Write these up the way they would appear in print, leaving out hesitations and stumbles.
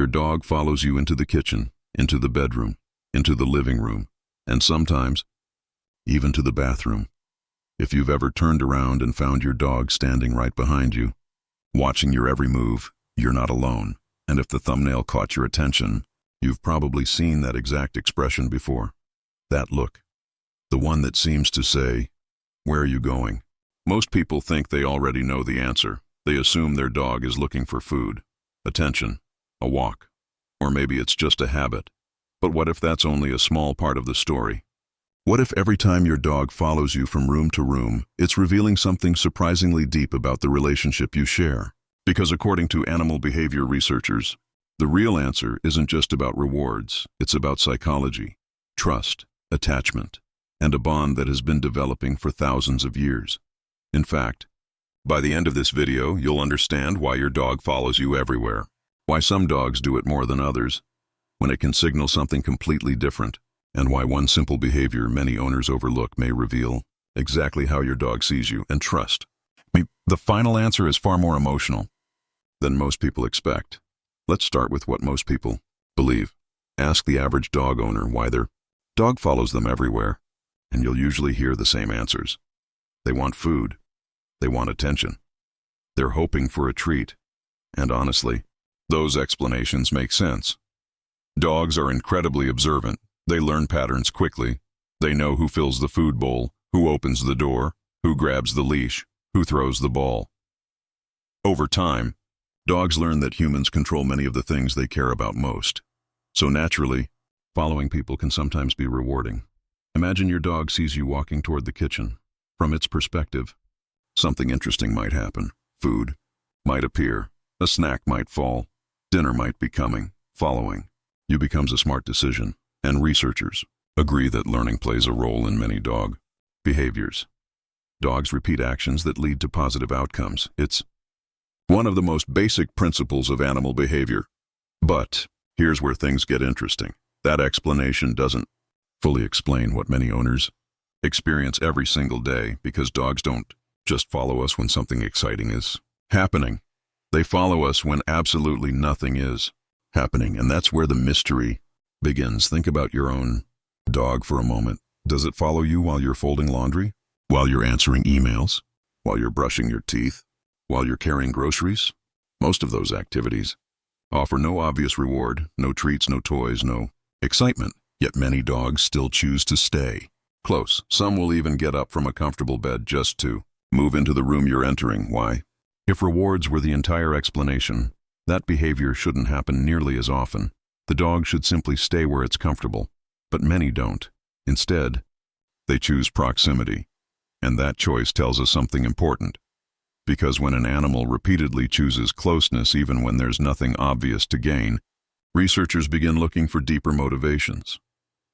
Your dog follows you into the kitchen, into the bedroom, into the living room, and sometimes even to the bathroom. If you've ever turned around and found your dog standing right behind you, watching your every move, you're not alone. And if the thumbnail caught your attention, you've probably seen that exact expression before. That look. The one that seems to say, "Where are you going?" Most people think they already know the answer. They assume their dog is looking for food, attention, a walk, or maybe it's just a habit. But what if that's only a small part of the story? What if every time your dog follows you from room to room, it's revealing something surprisingly deep about the relationship you share? Because according to animal behavior researchers, the real answer isn't just about rewards, it's about psychology, trust, attachment, and a bond that has been developing for thousands of years. In fact, by the end of this video, you'll understand why your dog follows you everywhere, why some dogs do it more than others, when it can signal something completely different, and why one simple behavior many owners overlook may reveal exactly how your dog sees you. And trust me, the final answer is far more emotional than most people expect. Let's start with what most people believe. Ask the average dog owner why their dog follows them everywhere, and you'll usually hear the same answers. They want food. They want attention. They're hoping for a treat. And honestly, those explanations make sense. Dogs are incredibly observant. They learn patterns quickly. They know who fills the food bowl, who opens the door, who grabs the leash, who throws the ball. Over time, dogs learn that humans control many of the things they care about most. So naturally, following people can sometimes be rewarding. Imagine your dog sees you walking toward the kitchen. From its perspective, something interesting might happen. Food might appear, a snack might fall, dinner might be coming. Following you becomes a smart decision, and researchers agree that learning plays a role in many dog behaviors. Dogs repeat actions that lead to positive outcomes. It's one of the most basic principles of animal behavior. But here's where things get interesting. That explanation doesn't fully explain what many owners experience every single day, because dogs don't just follow us when something exciting is happening. They follow us when absolutely nothing is happening, and that's where the mystery begins. Think about your own dog for a moment. Does it follow you while you're folding laundry? While you're answering emails? While you're brushing your teeth? While you're carrying groceries? Most of those activities offer no obvious reward, no treats, no toys, no excitement. Yet many dogs still choose to stay close. Some will even get up from a comfortable bed just to move into the room you're entering. Why? If rewards were the entire explanation, that behavior shouldn't happen nearly as often. The dog should simply stay where it's comfortable. But many don't. Instead, they choose proximity. And that choice tells us something important. Because when an animal repeatedly chooses closeness even when there's nothing obvious to gain, researchers begin looking for deeper motivations.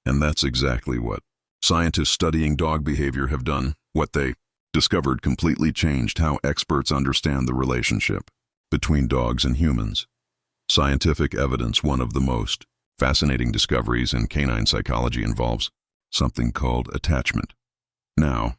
And that's exactly what scientists studying dog behavior have done. What they discovered completely changed how experts understand the relationship between dogs and humans. Scientific evidence. One of the most fascinating discoveries in canine psychology involves something called attachment. Now,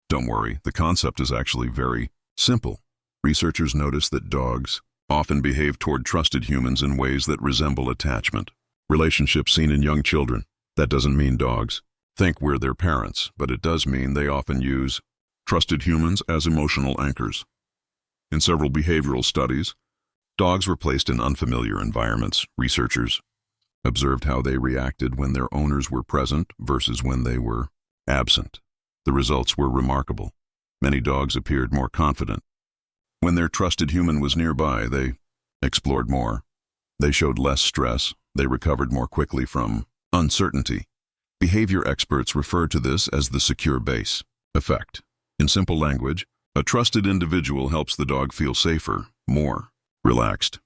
don't worry, the concept is actually very simple. Researchers notice that dogs often behave toward trusted humans in ways that resemble attachment. Relationships seen in young children. That doesn't mean dogs think we're their parents, but it does mean they often use trusted humans as emotional anchors. In several behavioral studies, dogs were placed in unfamiliar environments. Researchers observed how they reacted when their owners were present versus when they were absent. The results were remarkable. Many dogs appeared more confident. When their trusted human was nearby, they explored more. They showed less stress. They recovered more quickly from uncertainty. Behavior experts refer to this as the secure base effect. In simple language, a trusted individual helps the dog feel safer, more relaxed,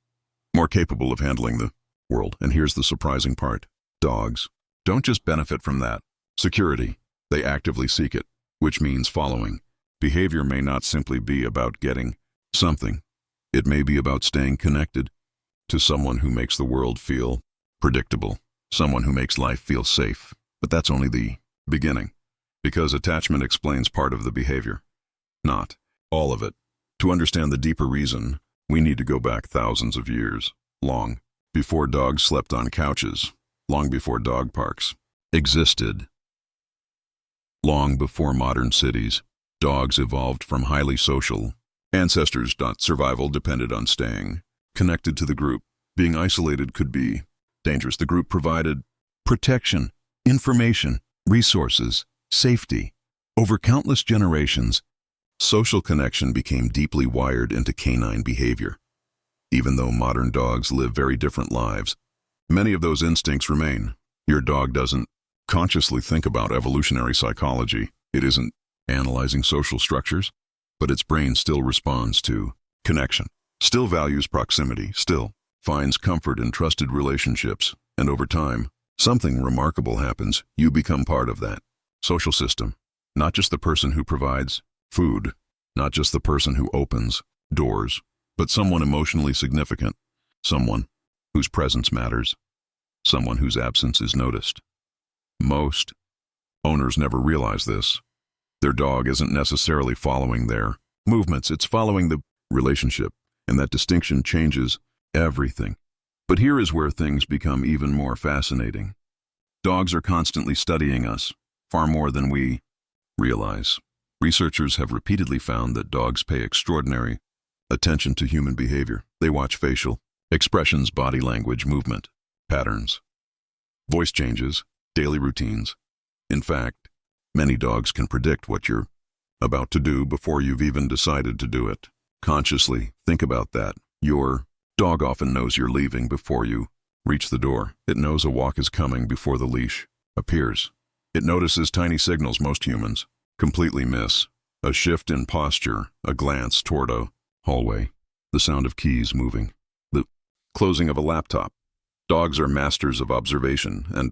more capable of handling the world. And here's the surprising part. Dogs don't just benefit from that security. They actively seek it, which means following. Behavior may not simply be about getting something. It may be about staying connected to someone who makes the world feel predictable, someone who makes life feel safe. But that's only the beginning, because attachment explains part of the behavior, not all of it. To understand the deeper reason, we need to go back thousands of years long. before dogs slept on couches, long before dog parks existed, long before modern cities, dogs evolved from highly social ancestors. Survival depended on staying connected to the group. Being isolated could be dangerous. The group provided protection, information, resources, safety. Over countless generations, social connection became deeply wired into canine behavior. Even though modern dogs live very different lives, many of those instincts remain. Your dog doesn't consciously think about evolutionary psychology. It isn't analyzing social structures, but its brain still responds to connection, still values proximity, still finds comfort in trusted relationships. And over time, something remarkable happens. You become part of that social system, not just the person who provides food, not just the person who opens doors, but someone emotionally significant, someone whose presence matters, someone whose absence is noticed. Most owners never realize this. Their dog isn't necessarily following their movements, it's following the relationship, and that distinction changes everything. But here is where things become even more fascinating. Dogs are constantly studying us, far more than we realize. Researchers have repeatedly found that dogs pay extraordinary attention to human behavior. They watch facial expressions, body language, movement, patterns, voice changes, daily routines. In fact, many dogs can predict what you're about to do before you've even decided to do it. Consciously, think about that. Your dog often knows you're leaving before you reach the door. It knows a walk is coming before the leash appears. It notices tiny signals most humans completely miss. A shift in posture, a glance toward a hallway, the sound of keys moving, the closing of a laptop. Dogs are masters of observation, and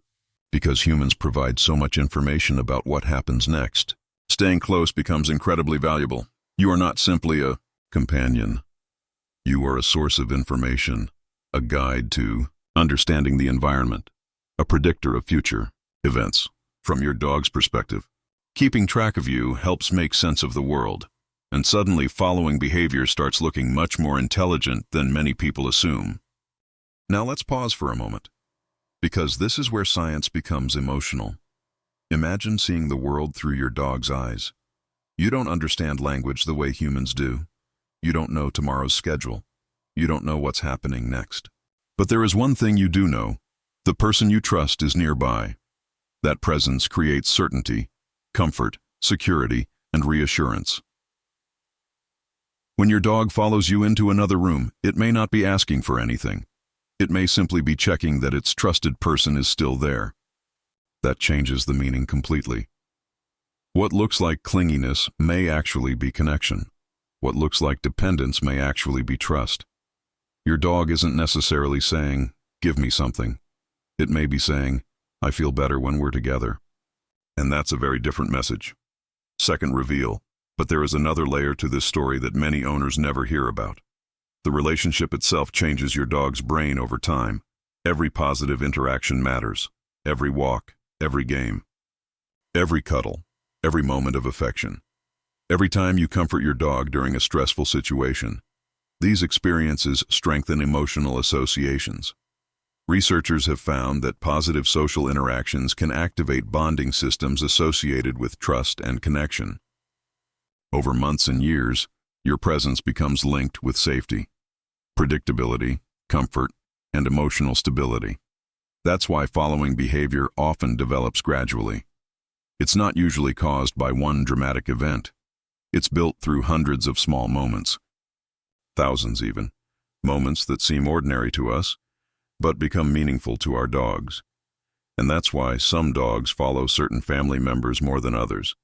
because humans provide so much information about what happens next, staying close becomes incredibly valuable. You are not simply a companion. You are a source of information, a guide to understanding the environment, a predictor of future events. From your dog's perspective, keeping track of you helps make sense of the world, and suddenly following behavior starts looking much more intelligent than many people assume. Now let's pause for a moment, because this is where science becomes emotional. Imagine seeing the world through your dog's eyes. You don't understand language the way humans do. You don't know tomorrow's schedule. You don't know what's happening next. But there is one thing you do know. The person you trust is nearby. That presence creates certainty, comfort, security, and reassurance. When your dog follows you into another room, it may not be asking for anything. It may simply be checking that its trusted person is still there. That changes the meaning completely. What looks like clinginess may actually be connection. What looks like dependence may actually be trust. Your dog isn't necessarily saying, "Give me something." It may be saying, "I feel better when we're together." And that's a very different message. Second reveal. But there is another layer to this story that many owners never hear about. The relationship itself changes your dog's brain over time. Every positive interaction matters. Every walk, every game, every cuddle, every moment of affection. Every time you comfort your dog during a stressful situation, these experiences strengthen emotional associations. Researchers have found that positive social interactions can activate bonding systems associated with trust and connection. Over months and years, your presence becomes linked with safety, predictability, comfort, and emotional stability. That's why following behavior often develops gradually. It's not usually caused by one dramatic event. It's built through hundreds of small moments, thousands even, moments that seem ordinary to us, but become meaningful to our dogs. And that's why some dogs follow certain family members more than others.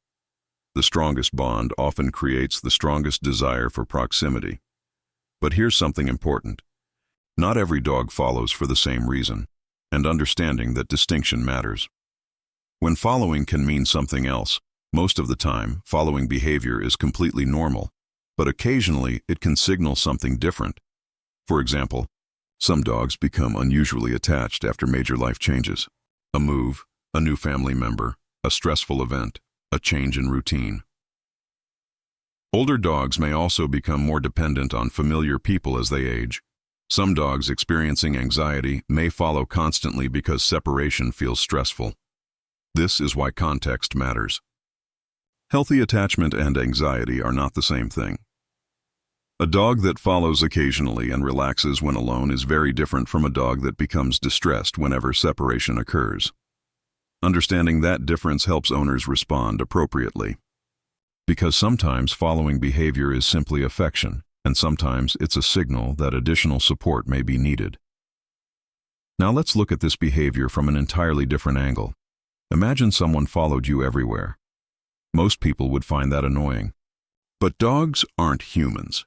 The strongest bond often creates the strongest desire for proximity. But here's something important. Not every dog follows for the same reason, and understanding that distinction matters. When following can mean something else, most of the time, following behavior is completely normal, but occasionally it can signal something different. For example, some dogs become unusually attached after major life changes. A move, a new family member, a stressful event, a change in routine. Older dogs may also become more dependent on familiar people as they age. Some dogs experiencing anxiety may follow constantly because separation feels stressful. This is why context matters. Healthy attachment and anxiety are not the same thing. A dog that follows occasionally and relaxes when alone is very different from a dog that becomes distressed whenever separation occurs. Understanding that difference helps owners respond appropriately. Because sometimes following behavior is simply affection, and sometimes it's a signal that additional support may be needed. Now let's look at this behavior from an entirely different angle. Imagine someone followed you everywhere. Most people would find that annoying. But dogs aren't humans.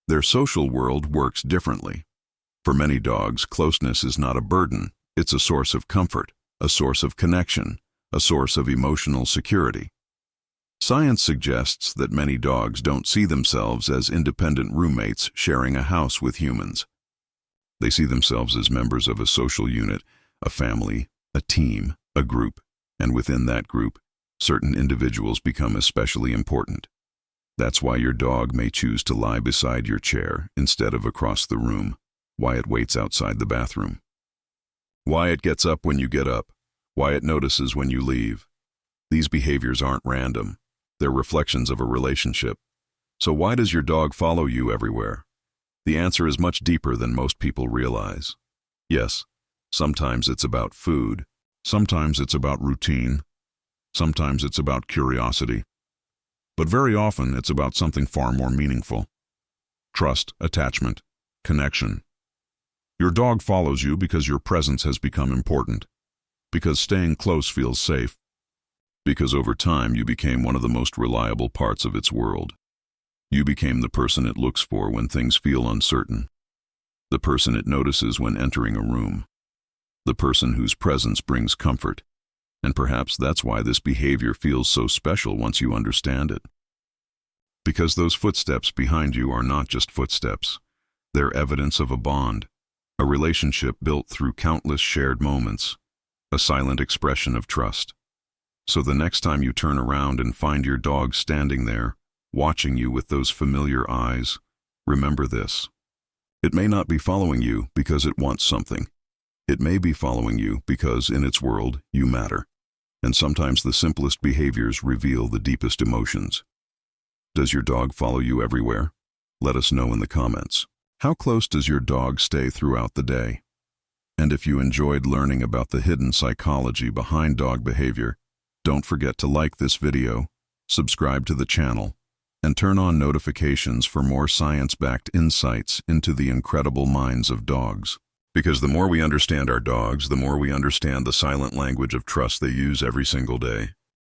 Their social world works differently. For many dogs, closeness is not a burden. It's a source of comfort, a source of connection, a source of emotional security. Science suggests that many dogs don't see themselves as independent roommates sharing a house with humans. They see themselves as members of a social unit, a family, a team, a group, and within that group, certain individuals become especially important. That's why your dog may choose to lie beside your chair instead of across the room, why it waits outside the bathroom, why it gets up when you get up, why it notices when you leave. These behaviors aren't random. They're reflections of a relationship. So why does your dog follow you everywhere? The answer is much deeper than most people realize. Yes, sometimes it's about food. Sometimes it's about routine. Sometimes it's about curiosity. But very often it's about something far more meaningful. Trust, attachment, connection. Your dog follows you because your presence has become important. Because staying close feels safe. Because over time you became one of the most reliable parts of its world. You became the person it looks for when things feel uncertain. The person it notices when entering a room. The person whose presence brings comfort. And perhaps that's why this behavior feels so special once you understand it. Because those footsteps behind you are not just footsteps. They're evidence of a bond, a relationship built through countless shared moments, a silent expression of trust. So the next time you turn around and find your dog standing there, watching you with those familiar eyes, remember this. It may not be following you because it wants something. It may be following you because in its world you matter. And sometimes the simplest behaviors reveal the deepest emotions. Does your dog follow you everywhere? Let us know in the comments. How close does your dog stay throughout the day? And if you enjoyed learning about the hidden psychology behind dog behavior, don't forget to like this video, subscribe to the channel, and turn on notifications for more science-backed insights into the incredible minds of dogs. Because the more we understand our dogs, the more we understand the silent language of trust they use every single day.